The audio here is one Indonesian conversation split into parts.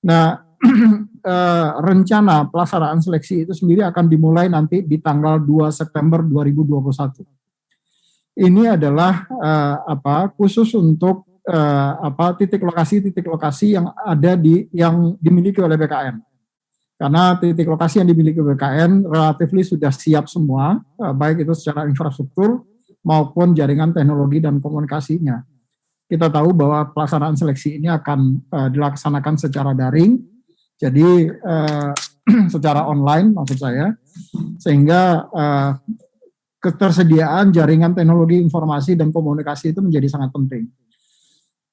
Nah, rencana pelaksanaan seleksi itu sendiri akan dimulai nanti di tanggal 2 September 2021. Ini adalah khusus untuk titik lokasi yang ada yang dimiliki oleh BKN. Karena titik lokasi yang dimiliki BKN relatif sudah siap semua, baik itu secara infrastruktur maupun jaringan teknologi dan komunikasinya. Kita tahu bahwa pelaksanaan seleksi ini akan dilaksanakan secara daring, jadi secara online maksud saya, sehingga ketersediaan jaringan teknologi informasi dan komunikasi itu menjadi sangat penting.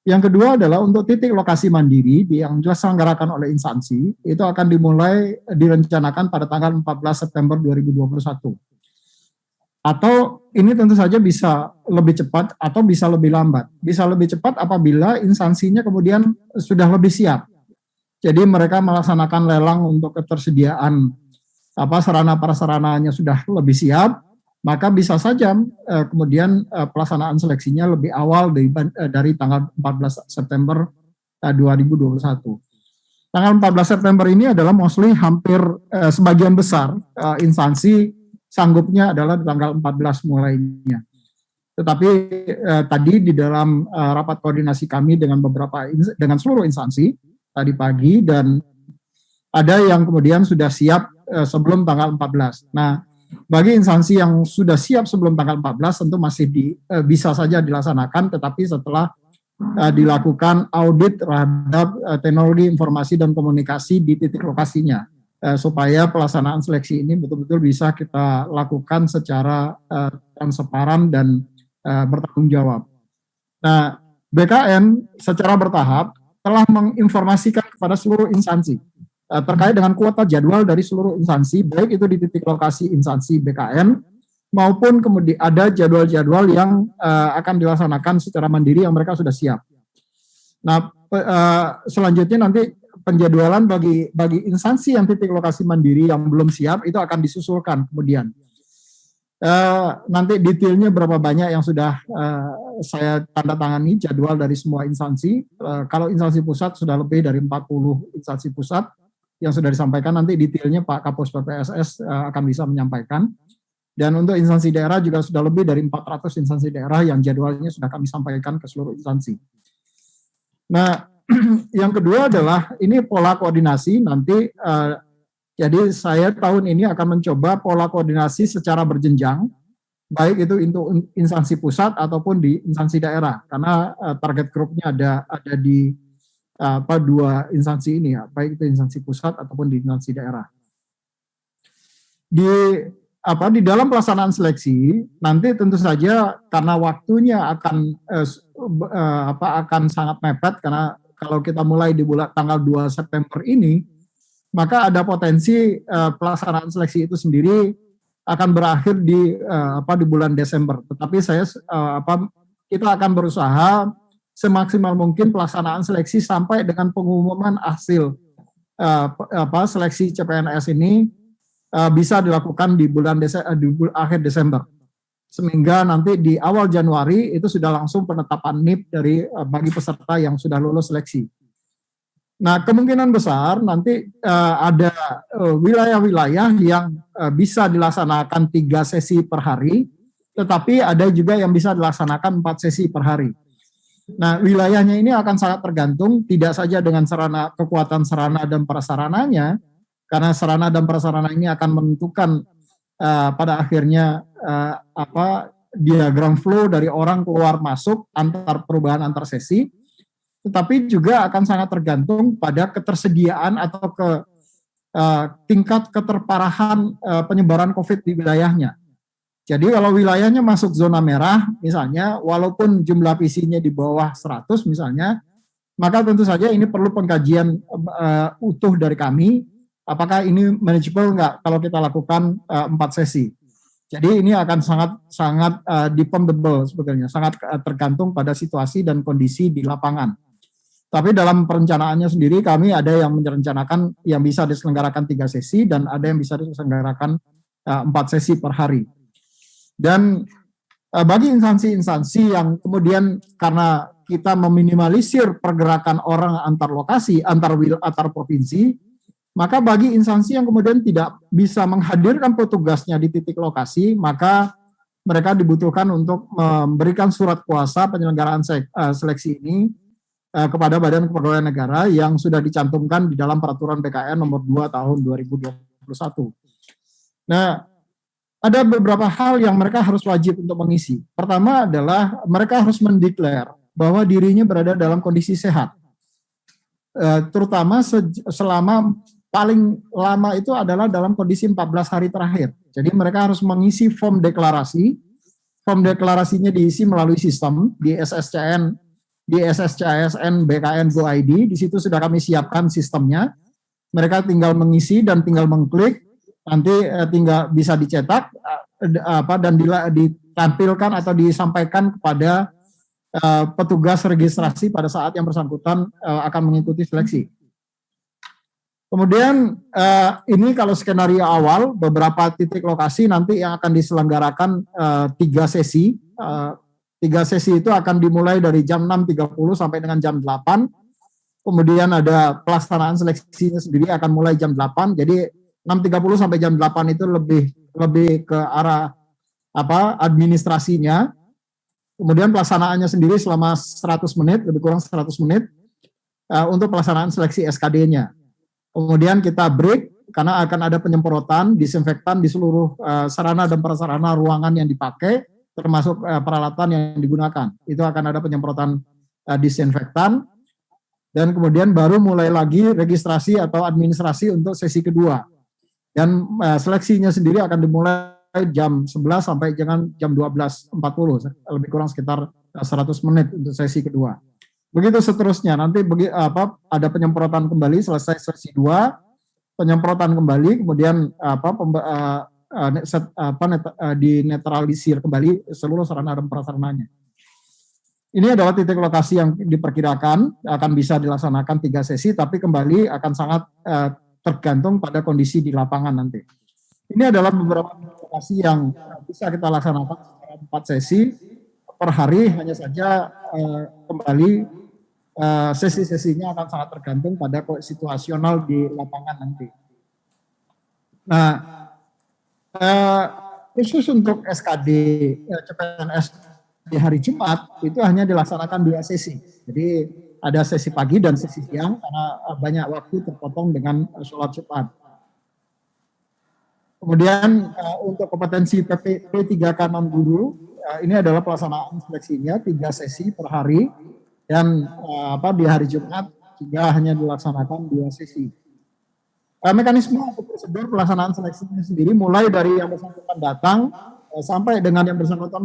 Yang kedua adalah untuk titik lokasi mandiri yang diselenggarakan oleh instansi, itu akan direncanakan pada tanggal 14 September 2021. Atau ini tentu saja bisa lebih cepat atau bisa lebih lambat. Bisa lebih cepat apabila instansinya kemudian sudah lebih siap. Jadi mereka melaksanakan lelang untuk ketersediaan sarana prasarananya sudah lebih siap, maka bisa saja kemudian pelaksanaan seleksinya lebih awal dari tanggal 14 September 2021. Tanggal 14 September ini adalah mostly hampir sebagian besar instansi sanggupnya adalah di tanggal 14 mulainya. Tetapi tadi di dalam rapat koordinasi kami dengan seluruh instansi tadi pagi, dan ada yang kemudian sudah siap sebelum tanggal 14. Nah, bagi instansi yang sudah siap sebelum tanggal 14 tentu masih bisa saja dilaksanakan, tetapi setelah dilakukan audit terhadap teknologi informasi dan komunikasi di titik lokasinya. Supaya pelaksanaan seleksi ini betul-betul bisa kita lakukan secara transparan dan bertanggung jawab. Nah, BKN secara bertahap telah menginformasikan kepada seluruh instansi terkait dengan kuota jadwal dari seluruh instansi, baik itu di titik lokasi instansi BKN maupun kemudian ada jadwal-jadwal yang akan dilaksanakan secara mandiri yang mereka sudah siap. Nah, selanjutnya nanti penjadwalan bagi instansi yang titik lokasi mandiri yang belum siap itu akan disusulkan kemudian. Nanti detailnya berapa banyak yang sudah saya tanda tangani jadwal dari semua instansi. Kalau instansi pusat sudah lebih dari 40 instansi pusat yang sudah disampaikan, nanti detailnya Pak Kapus PPSS akan bisa menyampaikan. Dan untuk instansi daerah juga sudah lebih dari 400 instansi daerah yang jadwalnya sudah kami sampaikan ke seluruh instansi. Nah, yang kedua adalah ini pola koordinasi nanti. Jadi saya tahun ini akan mencoba pola koordinasi secara berjenjang, baik itu untuk instansi pusat ataupun di instansi daerah, karena target grupnya ada di dua instansi ini ya, baik itu instansi pusat ataupun di instansi daerah. Di dalam pelaksanaan seleksi nanti tentu saja karena waktunya akan sangat mepet, karena kalau kita mulai di tanggal 2 September ini, maka ada potensi pelaksanaan seleksi itu sendiri akan berakhir di bulan Desember. Tetapi kita akan berusaha semaksimal mungkin pelaksanaan seleksi sampai dengan pengumuman hasil seleksi CPNS ini bisa dilakukan di akhir Desember. Sehingga nanti di awal Januari itu sudah langsung penetapan NIP bagi peserta yang sudah lulus seleksi. Nah, kemungkinan besar nanti ada wilayah-wilayah yang bisa dilaksanakan 3 sesi per hari, tetapi ada juga yang bisa dilaksanakan 4 sesi per hari. Nah, wilayahnya ini akan sangat tergantung tidak saja dengan kekuatan sarana dan prasarananya, karena sarana dan prasarana ini akan menentukan pada akhirnya diagram flow dari orang keluar masuk perubahan antar sesi. Tetapi juga akan sangat tergantung pada ketersediaan atau tingkat keterparahan penyebaran COVID di wilayahnya. Jadi kalau wilayahnya masuk zona merah misalnya, walaupun jumlah PC-nya di bawah 100 misalnya, maka tentu saja ini perlu pengkajian utuh dari kami, apakah ini manageable enggak kalau kita lakukan 4 sesi. Jadi ini akan sangat dependable sebetulnya, sangat tergantung pada situasi dan kondisi di lapangan. Tapi dalam perencanaannya sendiri kami ada yang merencanakan yang bisa diselenggarakan 3 sesi dan ada yang bisa diselenggarakan 4 sesi per hari. Dan bagi instansi-instansi yang kemudian karena kita meminimalisir pergerakan orang antar lokasi, antar provinsi, maka bagi instansi yang kemudian tidak bisa menghadirkan petugasnya di titik lokasi, maka mereka dibutuhkan untuk memberikan surat kuasa penyelenggaraan seleksi ini kepada Badan Kepegawaian Negara yang sudah dicantumkan di dalam Peraturan BKN nomor 2 tahun 2021. Nah, ada beberapa hal yang mereka harus wajib untuk mengisi. Pertama adalah mereka harus mendeklar bahwa dirinya berada dalam kondisi sehat. Terutama selama paling lama itu adalah dalam kondisi 14 hari terakhir. Jadi mereka harus mengisi form deklarasi. Form deklarasinya diisi melalui sistem di SSCN, di SSCASN BKN Go ID. Di situ sudah kami siapkan sistemnya. Mereka tinggal mengisi dan tinggal mengklik. Nanti tinggal bisa dicetak dan ditampilkan atau disampaikan kepada petugas registrasi pada saat yang bersangkutan akan mengikuti seleksi. Kemudian ini kalau skenario awal, beberapa titik lokasi nanti yang akan diselenggarakan 3 sesi. 3 sesi itu akan dimulai dari jam 6.30 sampai dengan jam 8. Kemudian ada pelaksanaan seleksinya sendiri akan mulai jam 8. Jadi 6.30 sampai jam 8 itu lebih ke arah administrasinya. Kemudian pelaksanaannya sendiri selama 100 menit, lebih kurang 100 menit untuk pelaksanaan seleksi SKD-nya. Kemudian kita break karena akan ada penyemprotan disinfektan di seluruh sarana dan prasarana ruangan yang dipakai, termasuk peralatan yang digunakan. Itu akan ada penyemprotan disinfektan. Dan kemudian baru mulai lagi registrasi atau administrasi untuk sesi kedua. Dan seleksinya sendiri akan dimulai jam 11 sampai dengan jam 12.40, lebih kurang sekitar 100 menit untuk sesi kedua. Begitu seterusnya, nanti ada penyemprotan kembali selesai sesi 2, penyemprotan kembali, kemudian dinetralisir kembali seluruh sarana dan prasarananya. Ini adalah titik lokasi yang diperkirakan akan bisa dilaksanakan 3 sesi, tapi kembali akan sangat tergantung pada kondisi di lapangan nanti. Ini adalah beberapa lokasi yang bisa kita laksanakan secara 4 sesi per hari, hanya saja kembali sesi-sesinya akan sangat tergantung pada situasional di lapangan nanti. Nah, khusus untuk SKD CPNS di hari Jumat itu hanya dilaksanakan 2 sesi. Jadi ada sesi pagi dan sesi siang karena banyak waktu terpotong dengan sholat Jumat. Kemudian untuk kompetensi P3K non guru, ini adalah pelaksanaan seleksinya 3 sesi per hari dan di hari Jumat juga hanya dilaksanakan 2 sesi. Mekanisme atau prosedur pelaksanaan seleksinya sendiri mulai dari yang bersangkutan datang sampai dengan yang bersangkutan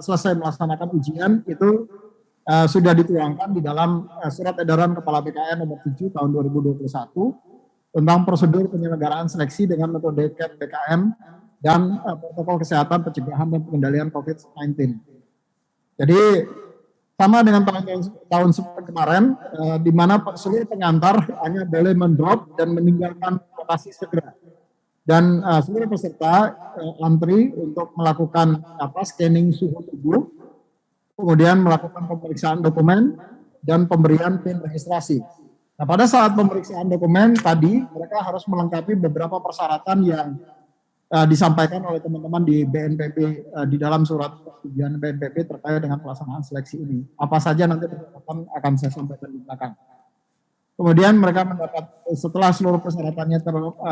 selesai melaksanakan ujian itu sudah dituangkan di dalam surat edaran Kepala BKN nomor 7 tahun 2021 tentang prosedur penyelenggaraan seleksi dengan metode CAT BKM dan protokol kesehatan pencegahan dan pengendalian COVID-19. Jadi sama dengan tahun kemarin, di mana seluruh pengantar hanya boleh mendrop dan meninggalkan lokasi segera. Dan seluruh peserta antri untuk melakukan scanning suhu tubuh, kemudian melakukan pemeriksaan dokumen dan pemberian PIN registrasi. Nah, pada saat pemeriksaan dokumen tadi, mereka harus melengkapi beberapa persyaratan yang disampaikan oleh teman-teman di BNPB di dalam surat tujuan BNPB terkait dengan pelaksanaan seleksi ini. Apa saja nanti persyaratan akan saya sampaikan di belakang. Kemudian mereka mendapat, setelah seluruh persyaratannya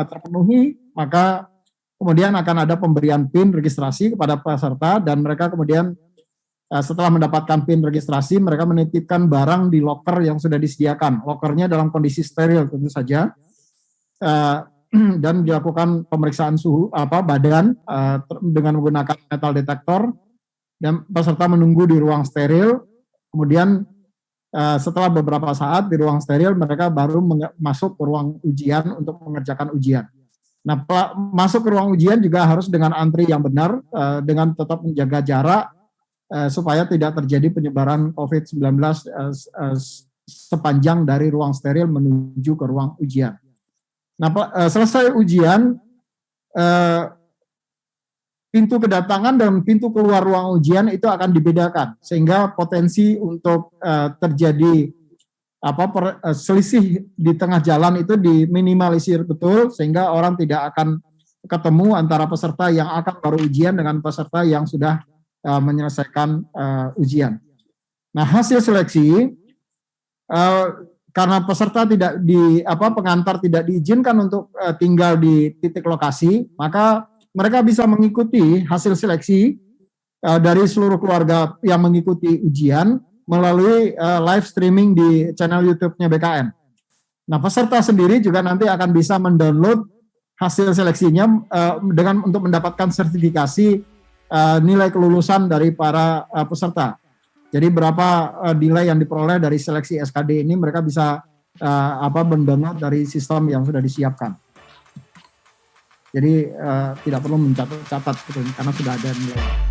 terpenuhi, maka kemudian akan ada pemberian PIN registrasi kepada peserta dan mereka kemudian setelah mendapatkan PIN registrasi, mereka menitipkan barang di loker yang sudah disediakan. Lokernya dalam kondisi steril tentu saja, dan dilakukan pemeriksaan suhu badan dengan menggunakan metal detektor, dan peserta menunggu di ruang steril. Kemudian setelah beberapa saat di ruang steril, mereka baru masuk ke ruang ujian untuk mengerjakan ujian. Nah, masuk ke ruang ujian juga harus dengan antri yang benar, dengan tetap menjaga jarak, supaya tidak terjadi penyebaran COVID-19 sepanjang dari ruang steril menuju ke ruang ujian. Nah, selesai ujian, pintu kedatangan dan pintu keluar ruang ujian itu akan dibedakan sehingga potensi untuk terjadi selisih di tengah jalan itu diminimalisir betul sehingga orang tidak akan ketemu antara peserta yang akan baru ujian dengan peserta yang sudah menyelesaikan ujian. Nah, hasil seleksi karena peserta tidak pengantar tidak diizinkan untuk tinggal di titik lokasi, maka mereka bisa mengikuti hasil seleksi dari seluruh keluarga yang mengikuti ujian melalui live streaming di channel YouTube-nya BKN. Nah, peserta sendiri juga nanti akan bisa mendownload hasil seleksinya untuk mendapatkan sertifikasi nilai kelulusan dari para peserta. Jadi berapa nilai yang diperoleh dari seleksi SKD ini mereka bisa mendownload dari sistem yang sudah disiapkan. Jadi tidak perlu mencatat-catat karena sudah ada nilai.